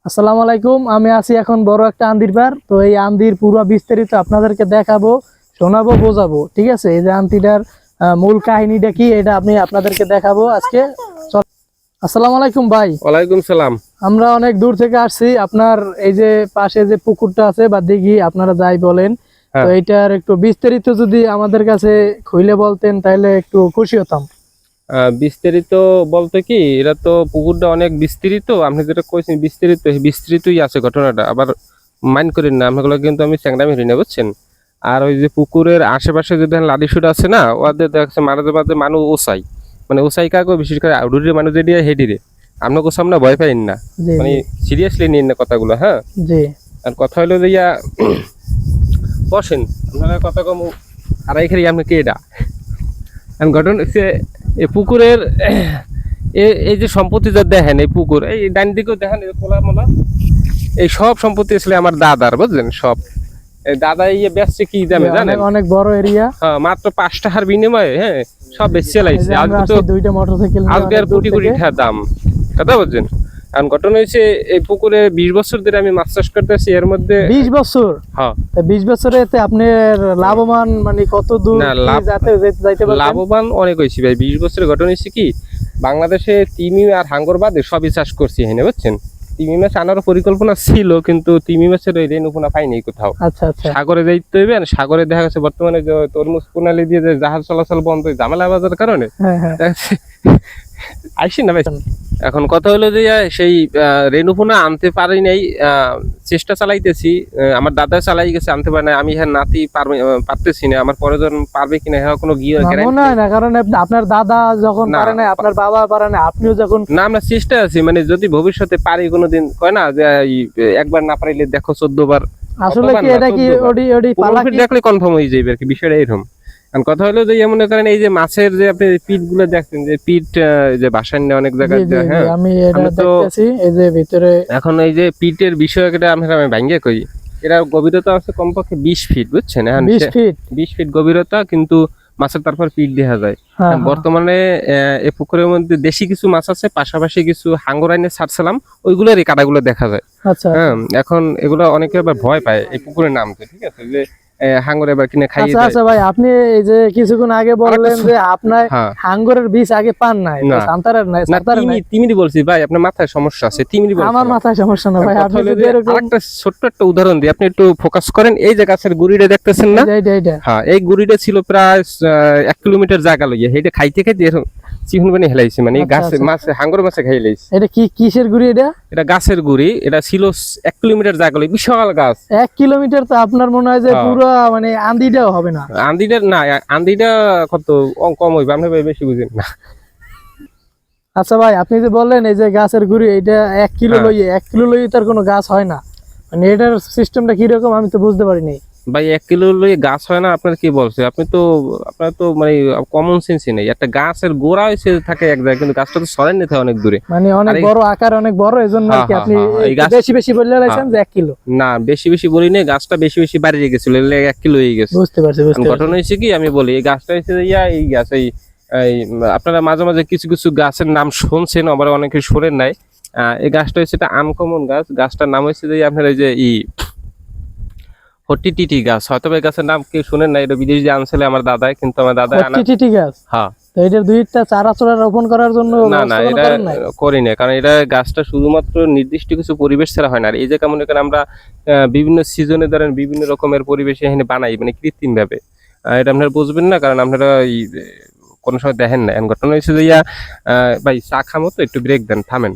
আসসালামু আলাইকুম। আমি আছি এখন বড় একটা আন্দির পার। তো এই আন্দির পুরো বিস্তারিত আপনাদেরকে দেখাবো, শোনাবো, বোঝাবো। ঠিক আছে, এই যে আন্তিটার মূল কাহিনীটা কি এটা আমি আপনাদেরকে দেখাবো আজকে। আসসালামু আলাইকুম ভাই। ওয়ালাইকুম সালাম। আমরা অনেক দূর থেকে আসছি। আপনার এই যে পাশে যে পুকুরটা আছে বা দিঘি আপনারা যাই বলেন, তো এইটার একটু বিস্তারিত যদি আমাদের কাছে খুলে বলতেন তাহলে একটু খুশি হতাম। বিস্তারিত বলতে কি, এটা তো পুকুরটা অনেক বিস্তৃত। আপনি যেটা কইছেন বিস্তৃতই আছে ঘটনাটা। আবার মাইন্ড করেন না, আপনাগুলো কিন্তু আমি চ্যাংড়ামি হই না, বুঝছেন। আর ওই যে পুকুরের আশেপাশে যে দেখেন লাডিসুট আছে না, ওদের দেখছে মাঝে মাঝে মানুষ ওসাই, মানে ওসাই কাকু বিশেষ করে আউডুরের মানুষ যেটি হেডিরে আপনাকে সামনে ভয় পাইন না, মানে সিরিয়াসলি নিন না কথাগুলো। হ্যাঁ জি। আর কথা হলো যে বসেন, আপনারা কথা কম আড়াই খেয়ে আপনি কে এটা ঘটনা হচ্ছে এই পুকুরের এই যে সম্পত্তি যা দেখেন, এই পুকুর এই ডান দিকেও দেখেন খোলা মোলা, এই সব সম্পত্তি আসলে আমার দাদার, বুঝলেন। সব দাদা বেচছে কি দামে জানেন? অনেক বড় এরিয়া। হ্যাঁ, মাত্র 5 টাকার বিনিময়ে হ্যাঁ সব বেচছে লাইছে। আজকে তো দুইটা মোটরসাইকেল আজকে আর কোটি কোটি টাকা দাম, কথা বলছেন। কারণ ঘটনা হয়েছে এই পুকুরে 20 বছর ধরে আমি মাছ চাষ করতেছি। এর মধ্যে 20 বছর? হ্যাঁ। 20 বছরে আপনার লাভবান মানে কত দূর যাইতে পারবেন? লাভবান অনেক হয়েছি ভাই। 20 বছরের ঘটনা হয়েছে কি, বাংলাদেশে তিমি আর হাঙ্গর বাদে সবই চাষ করছি, হ্যাঁ বুঝছেন। তিমি মাছ আনার পরিকল্পনা ছিল, কিন্তু তিমি মাছের ওই রেণুপোনা পাইনি কোথাও। আচ্ছা আচ্ছা। সাগরে যাইতে হইবে, সাগরে দেখা গেছে বর্তমানে যে তরমুজ প্রণালী দিয়ে যে জাহাজ চলাচল বন্ধ, ঝামেলা বাজার কারণে আইসি না ভাই। এখন কথা হলো যে সেই রেণুপোনা আনতে পারি নাই, চেষ্টা চালাইতেছি। আমার দাদা চালাই গেছে, আনতে পারে না। আমি হ্যাঁ নাতি পারতেছি না, আমার পরে যখন পারবে কিনা হ্যাঁ কোনো মনে হয় না, কারণ আপনার দাদা যখন পারে না, আপনার বাবা পারে না, আপনিও যখন না। আমরা চেষ্টা আছি, মানে যদি ভবিষ্যতে পারি কোনোদিন, কয় না যে একবার না পারিলে দেখো 14 বার। আসলে কি এটা কি দেখলে কনফার্ম হয়ে যাবে আর কি, বিষয়টা এরকম। কারণ কথা হলো যে মনে করেন এই যে মাছের যে আপনি পিট গুলো দেখছেন, যে পিট যে বাসায় নেই অনেক জায়গায়, হ্যাঁ আমি এটা দেখতেছি এই যে ভিতরে। এখন এই যে পিটের বিষয়টা আমি ভাঙ্গে কই, এরা গভীরতা আছে কমপক্ষে 20 ফিট, বুঝছেন। এখন 20 ফিট গভীরতা, কিন্তু মাছের তারপর পিট দেখা যায়। বর্তমানে এই পুকুরের মধ্যে দেশি কিছু মাছ আছে, পাশাপাশি কিছু হাঙ্গর আইনে ছাড়ছিলাম, ওইগুলোর এই কাটাগুলো দেখা যায়। হ্যাঁ, এখন এগুলো অনেকে আবার ভয় পায় এই পুকুরের নামতে, ঠিক আছে, যে হাঙ্গরে এবার কিনে খাইয়ে দেয়। আচ্ছা ভাই, আপনি এই যে কিছুক্ষণ আগে বললেন যে আপনার হাঙ্গরের বীজ আগে পান নাই, সান্তারের নাই, সান্তারের নাই। তিমিরি বলছি ভাই, আপনার মাথায় সমস্যা আছে। তিমিরি বলছি, আমার মাথায় সমস্যা না ভাই। আপনি যদি এরকম একটা ছোট্ট একটা উদাহরণ দিই, আপনি একটু ফোকাস করেন। এই যে গাছের গুড়িটা দেখতেছেন না, হ্যাঁ, এই গুড়িটা ছিল প্রায় 1 কিলোমিটার জায়গা লইয়া, এইটা খাইতে খাইতে এরকম চিকন বানি হেলাইছে, মানে গাছে মাছ হাঙ্গর মাছে খাইলাইছে। এটা কি কিসের গুড়ি? এটা গাছের গুড়ি। এটা ছিল 1 কিলোমিটার জায়গা লই, বিশাল গাছ। 1 কিলোমিটার তো আপনার মনে হয় যে পুরো মানে আন্দিটাও হবে না। আন্দিটা না, আন্দিটা কত কম হইবে, আপনি বেশি বুঝেন না। আচ্ছা ভাই, আপনি যে বললেন এই যে গাছের গুড়ি, এটা 1 কিলো লইয়ে 1 কিলো লইয়ে তার কোনো গাছ হয় না, মানে এটার সিস্টেমটা কি রকম আমি তো বুঝতে পারিনি ভাই। 1 কিলো লইয়ে গাছ হয় না, আপনার কি বলছে? আপনার তো মানে কমন সেন্সই নেই। একটা গাছের গোড়া হইছে থাকে এক জায়গায়, কিন্তু গাছটা তো সরাই নিতে হয় অনেক দূরে, মানে অনেক বড় আকার, অনেক বড়। এজন্য কি আপনি বেশি বেশি বললে লাইছেন যে 1 কিলো? না, বেশি বেশি বলি না, গাছটা বেশি বেশি বাড়িয়ে গেছিল, 1 কিলো হয়ে গেছে। বুঝতে পারছি। ঘটনা হয়েছে কি, আমি বলি, এই গাছটা হচ্ছে এই গাছ, এই আপনারা মাঝে মাঝে কিছু কিছু গাছের নাম শুনছেন, আবার অনেকে শোনেন নাই। এই গাছটা হচ্ছে একটা আনকমন গাছ। গাছটার নাম হচ্ছে যে আপনার এই যে হট্টিটিটি গাছ। হয়তো এই গাছের নাম কেউ শুনেন না, এটা বিদেশ দিয়ে আনছিল আমার দাদাই, কিন্তু আমার দাদা হট্টিটিটি গাছ। হ্যাঁ, তো এটার দুইটা চারা চড়া রোপণ করার জন্য না এটা করি না, কারণ এটা গাছটা শুধুমাত্র নির্দিষ্ট কিছু পরিবেশ ছাড়া হয় না। আর এই যে কেমন করে আমরা বিভিন্ন সিজনে ধরেন বিভিন্ন রকমের পরিবেশে এখানে বানাই, মানে কৃত্রিম ভাবে, এটা আপনারা বুঝবেন না, কারণ আপনারা কোনো সময় দেখেন না। ঘটনা হয়েছে যে ভাই চা খামো তো, একটু ব্রেক দেন, থামেন।